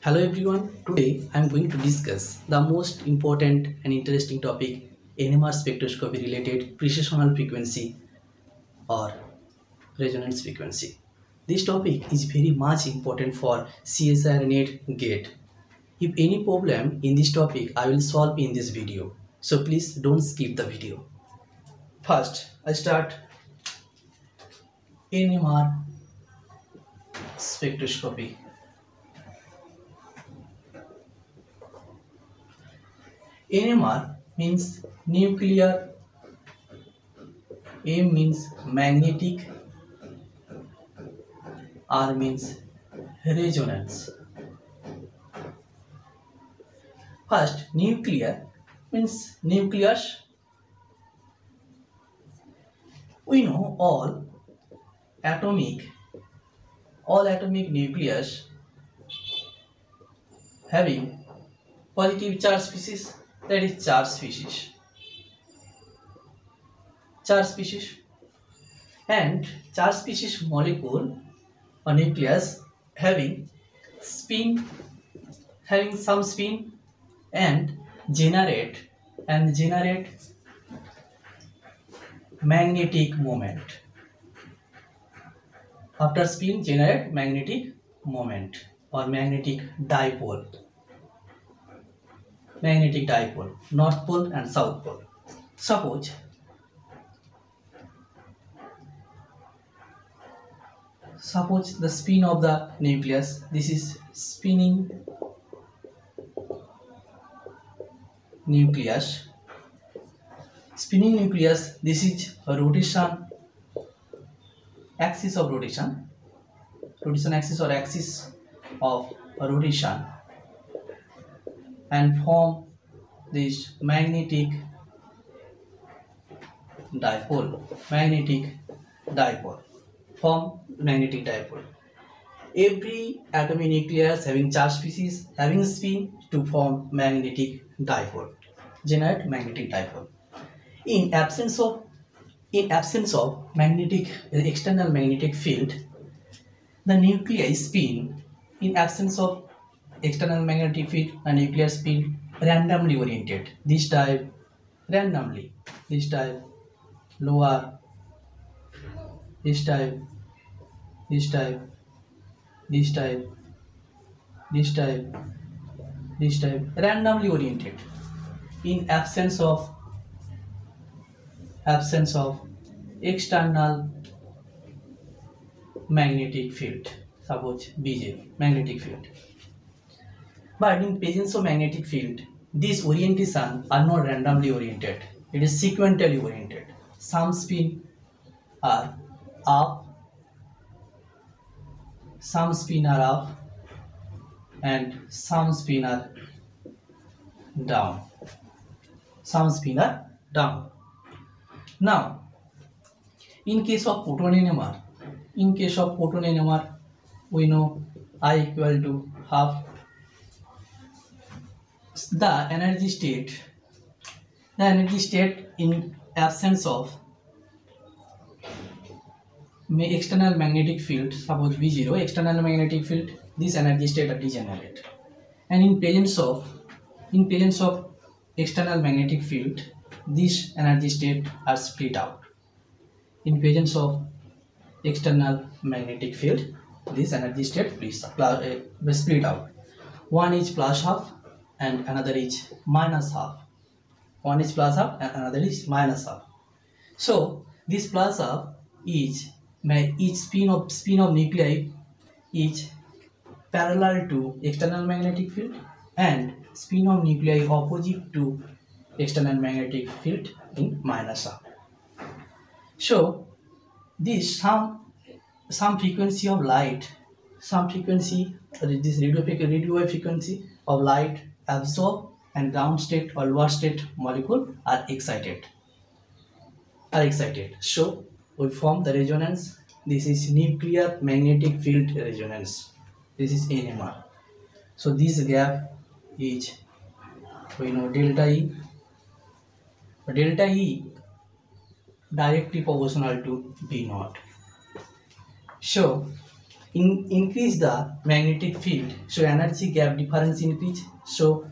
Hello everyone, today I am going to discuss the most important and interesting topic NMR spectroscopy related precessional frequency or resonance frequency. This topic is very much important for CSIR NET GATE. If any problem in this topic I will solve in this video. So please don't skip the video. First, I start NMR spectroscopy. NMR means nuclear, M means magnetic, R means resonance. First, nuclear means nucleus. We know atomic atomic nucleus having positive charge species, that is charge species, and charge species molecule or nucleus having spin, having some spin and generate magnetic moment. After spin, generate magnetic moment or magnetic dipole, north pole and south pole. Suppose the spin of the nucleus, this is spinning nucleus, this is a rotation, axis of rotation, axis or axis of rotation, and form this magnetic dipole, form magnetic dipole. Every atomic nucleus having charge species having spin to form magnetic dipole, generate magnetic dipole. In absence of magnetic external magnetic field, the nuclei spin. In absence of external magnetic field, a nuclear spin randomly oriented. This type randomly, this type lower, this type, this type, this type, this type, this type, randomly oriented. In absence of external magnetic field, suppose BJ magnetic field. But in presence of magnetic field, these orientations are not randomly oriented. It is sequentially oriented. Some spin are up, some spin are up, and some spin are down. Now, in case of photon NMR, we know I equal to half. The energy state in absence of external magnetic field, suppose V0, external magnetic field, this energy state are degenerate, and in presence of external magnetic field, this energy state are split out. In presence of external magnetic field, this energy state split out. One is plus half and another is minus half. One is plus half and another is minus half. So this plus half is each spin of nuclei is parallel to external magnetic field, and spin of nuclei opposite to external magnetic field in minus half. So this some frequency of light, this radio wave frequency of light absorb, and ground state or lower state molecule are excited. So we form the resonance. This is nuclear magnetic field resonance. This is NMR. So this gap is, we know, delta E. Delta E directly proportional to V naught. So increase the magnetic field, so energy gap difference increase. So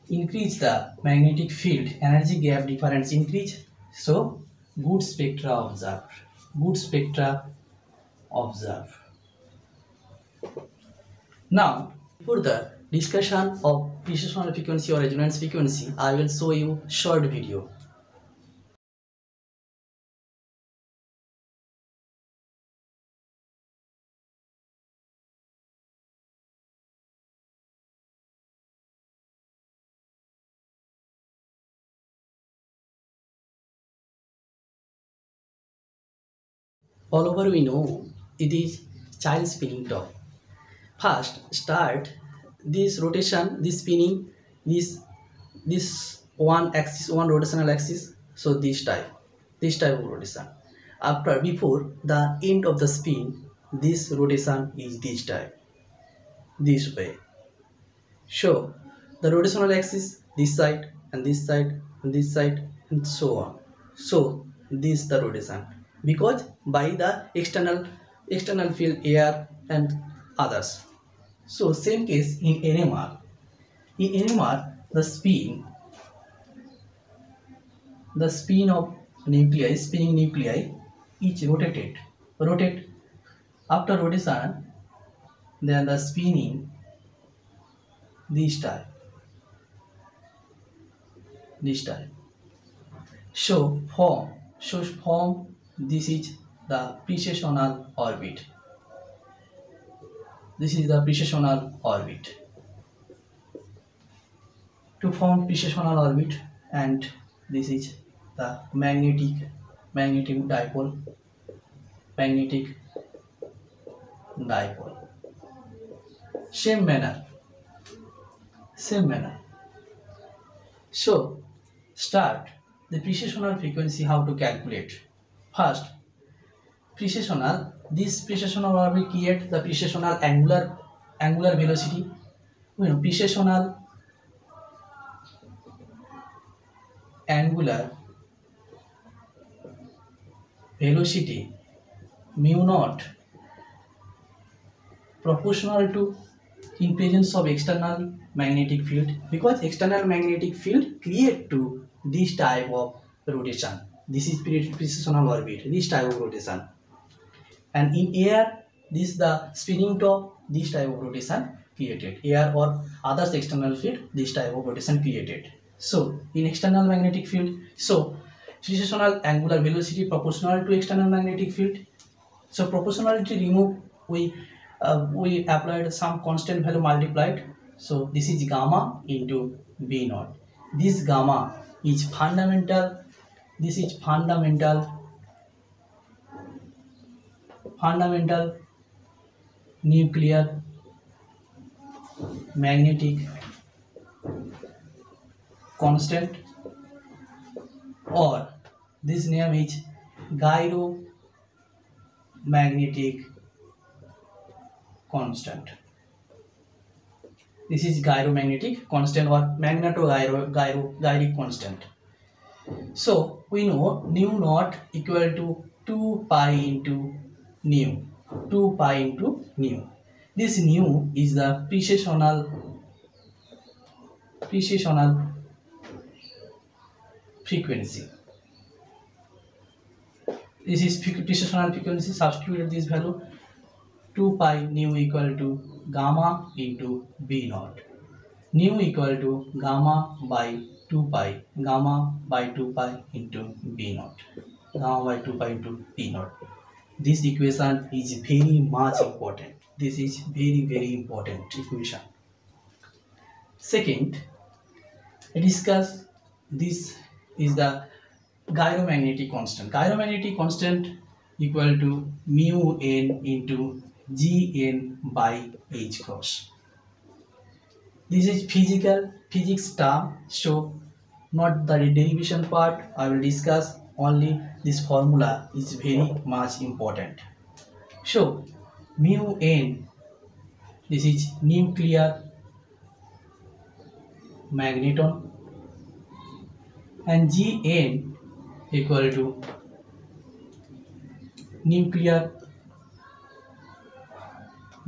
increase the magnetic field, energy gap difference increase. So good spectra observed. Good spectra observed. Now, for the discussion of precessional frequency or resonance frequency, I will show you short video. All over we know it is child spinning top. First, start this rotation, this spinning, this one axis, one rotational axis. So this type of rotation. After, before the end of the spin, this rotation is this type, this way. So the rotational axis, this side and this side and this side and so on. So this is the rotation, because by the external field, air and others. So same case in NMR. In NMR, the spin of nuclei, spinning nuclei, each rotate. After rotation, then the spinning this type. So form this is the precessional orbit. This is the precessional orbit. To form precessional orbit, and this is the magnetic dipole. Same manner. So start the precessional frequency. How to calculate? First, precessional. This precessional orbit create the precessional angular velocity. You know, precessional angular velocity mu naught proportional to in presence of external magnetic field, because external magnetic field create to this type of rotation. This is precessional orbit, this type of rotation. And in air, this the spinning top, this type of rotation created. Air or others external field, this type of rotation created. So in external magnetic field, so precessional angular velocity proportional to external magnetic field. So proportionality remove, we applied some constant value multiplied. So this is gamma into B naught. This gamma is fundamental. This is fundamental nuclear magnetic constant, or this name is gyromagnetic constant. This is gyromagnetic constant or magneto-gyric constant. So we know nu naught equal to 2 pi into nu. 2 pi into nu. This nu is the precessional frequency. This is precessional frequency. Substitute this value. 2 pi nu equal to gamma into B naught. Nu equal to gamma by 2 pi. Gamma by 2 pi into B naught. Gamma by 2 pi into B naught. This equation is very much important. This is very important equation. Second, discuss this is the gyromagnetic constant. Gyromagnetic constant equal to mu n into Gn by h cross. This is physics term, so not the derivation part. I will discuss only this formula is very much important. So mu n, this is nuclear magneton, and Gn equal to nuclear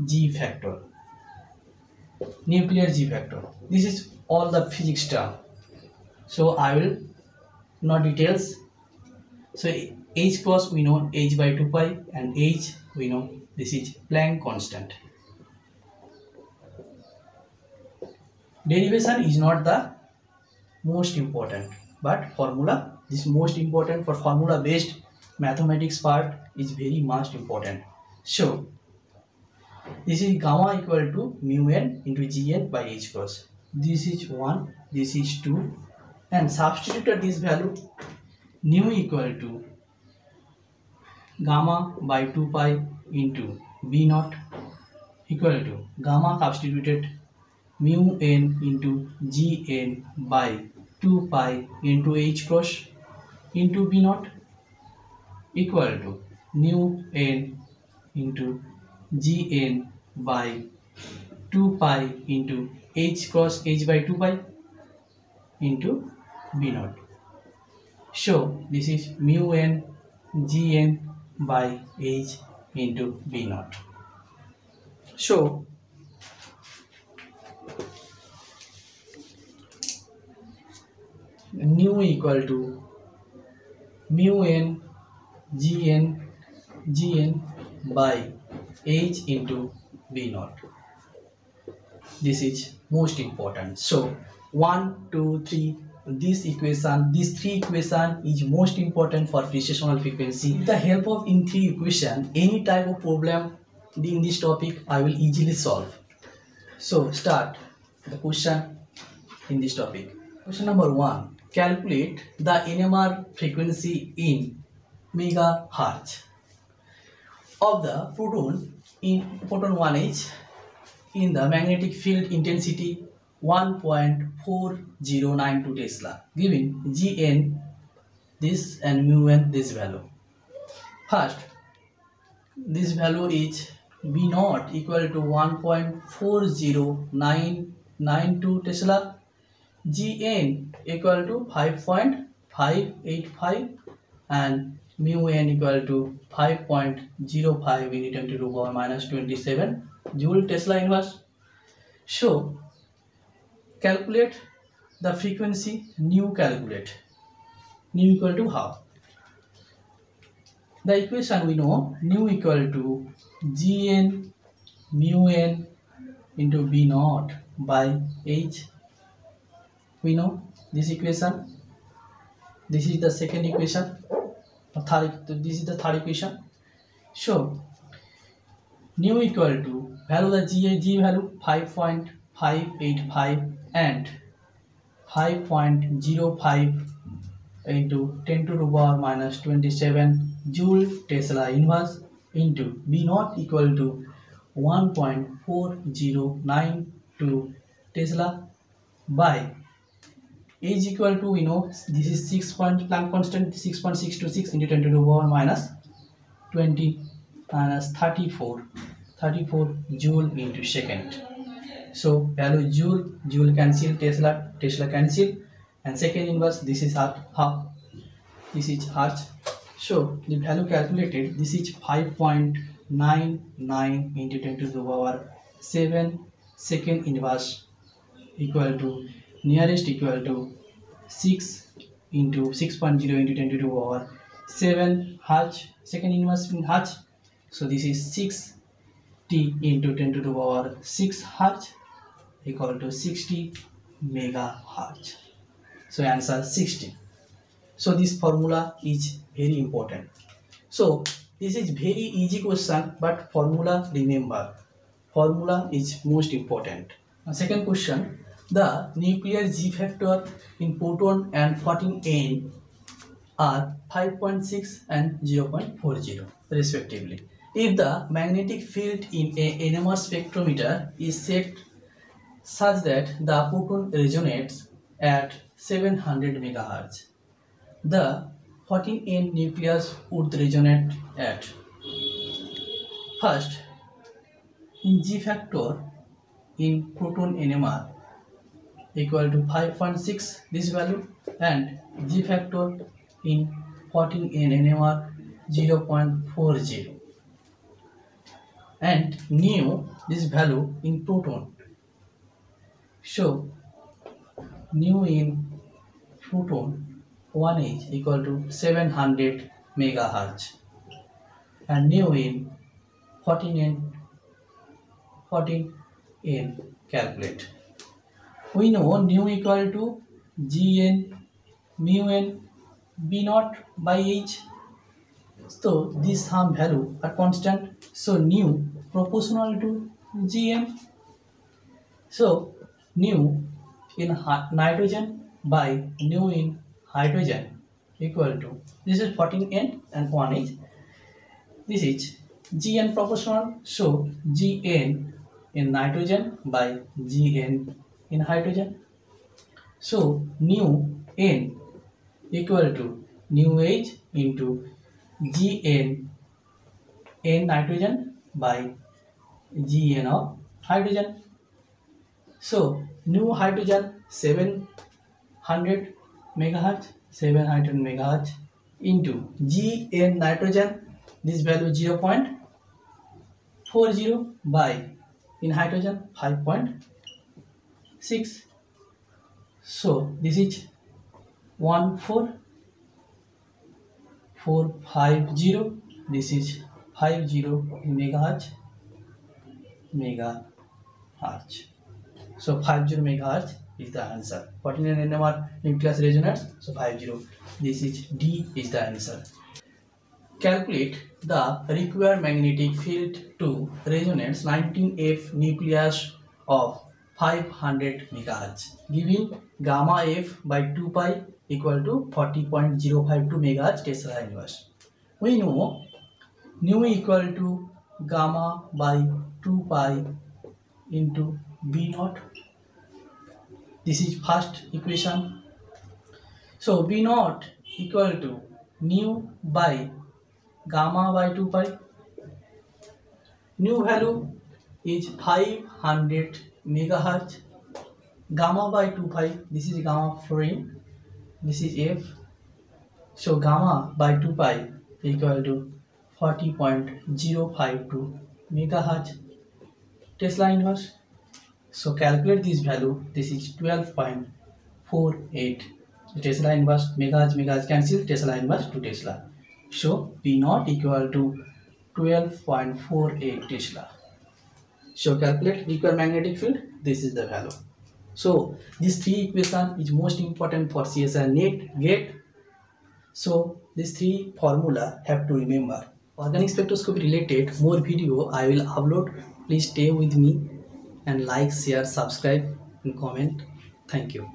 G factor. Nuclear G factor. This is all the physics term. So I will not details. So H cross we know H by 2 pi, and H we know this is Planck constant. Derivation is not the most important, but formula, this most important. For formula based mathematics part is very much important. So this is gamma equal to mu n into Gn by H cross. This is 1, this is 2, and substitute this value nu equal to gamma by 2 pi into B naught equal to gamma substituted mu n into Gn by 2 pi into H cross into B naught equal to nu n into Gn by 2 pi into H cross H by 2 pi into B naught. So this is mu n Gn by H into B naught. So nu equal to mu n Gn by H into B naught. This is most important. So 1, 2, 3, this equation, these three equation is most important for precessional frequency. With the help of in three equation, any type of problem in this topic I will easily solve. So start the question in this topic. Question number 1. Calculate the NMR frequency in megahertz of the proton in photon 1H in the magnetic field intensity 1.4092 Tesla, giving Gn this and mu n this value. First, this value is B naught equal to 1.40992 Tesla, Gn equal to 5.585, and mu n equal to 5.05 into 10 to the power minus 27 Joule Tesla inverse. So calculate the frequency nu. Calculate nu equal to how? The equation we know, nu equal to Gn mu n into B naught by H. We know this equation. This is the second equation. This is the third equation. So nu equal to value, the G value 5.585 and 5.05 into 10 to the power minus 27 Joule Tesla inverse into B naught equal to 1.4092 Tesla by H equal to, we know this is 6 Planck constant, 6.626 into 10 to the power minus 20 minus 34 Joule into second. So value Joule cancel, Tesla cancel, and second inverse, this is half, this is hertz. So the value calculated, this is 5.99 into 10 to the power 7 second inverse equal to nearest equal to 6 into 6.0 into 10 to the power 7 hertz, second inverse in hertz. So this is 6t into 10 to the power 6 hertz equal to 60 megahertz. So answer 60. So this formula is very important. So this is very easy question, but formula, remember, formula is most important. Second question, the nuclear G factor in proton and 14N are 5.6 and 0.40 respectively. If the magnetic field in a NMR spectrometer is set such that the proton resonates at 700 MHz, the 14N nucleus would resonate at, first, in G factor in proton NMR equal to 5.6 this value, and G factor in 14N NMR 0.40. and nu, this value in proton. So nu in proton 1 is equal to 700 megahertz, and nu in 14 in calculate. We know nu equal to Gn mu n B naught by H. So these some value are constant. So nu proportional to Gn. So nu in nitrogen by nu in hydrogen equal to, this is 14n and 1 is, this is Gn proportional. So Gn in nitrogen by Gn in hydrogen. So nu n equal to nu H into Gn n nitrogen by Gn of hydrogen. So nu hydrogen 700 megahertz into Gn nitrogen, this value 0.40 by in hydrogen 5.6. So this is 14450. This is 50 megahertz. So 50 megahertz is the answer. 49 NMR nucleus resonance. So 50. This is D is the answer. Calculate the required magnetic field to resonance 19F nucleus of 500 megahertz, giving gamma F by 2 pi equal to 40.052 megahertz Tesla inverse. We know nu equal to gamma by 2 pi into B naught. This is first equation. So B naught equal to nu by gamma by 2 pi. Nu value is 500 megahertz. Gamma by 2 pi, this is gamma fluorine, this is F. So gamma by 2 pi equal to 40.052 megahertz Tesla inverse. So calculate this value. This is 12.48 Tesla inverse. Megahertz cancel, Tesla inverse to Tesla. So P naught equal to 12.48 Tesla. So calculate required magnetic field. This is the value. So this three equation is most important for CSI net gate. So this three formula have to remember. Organic spectroscopy related more video I will upload. Please stay with me and like, share, subscribe and comment. Thank you.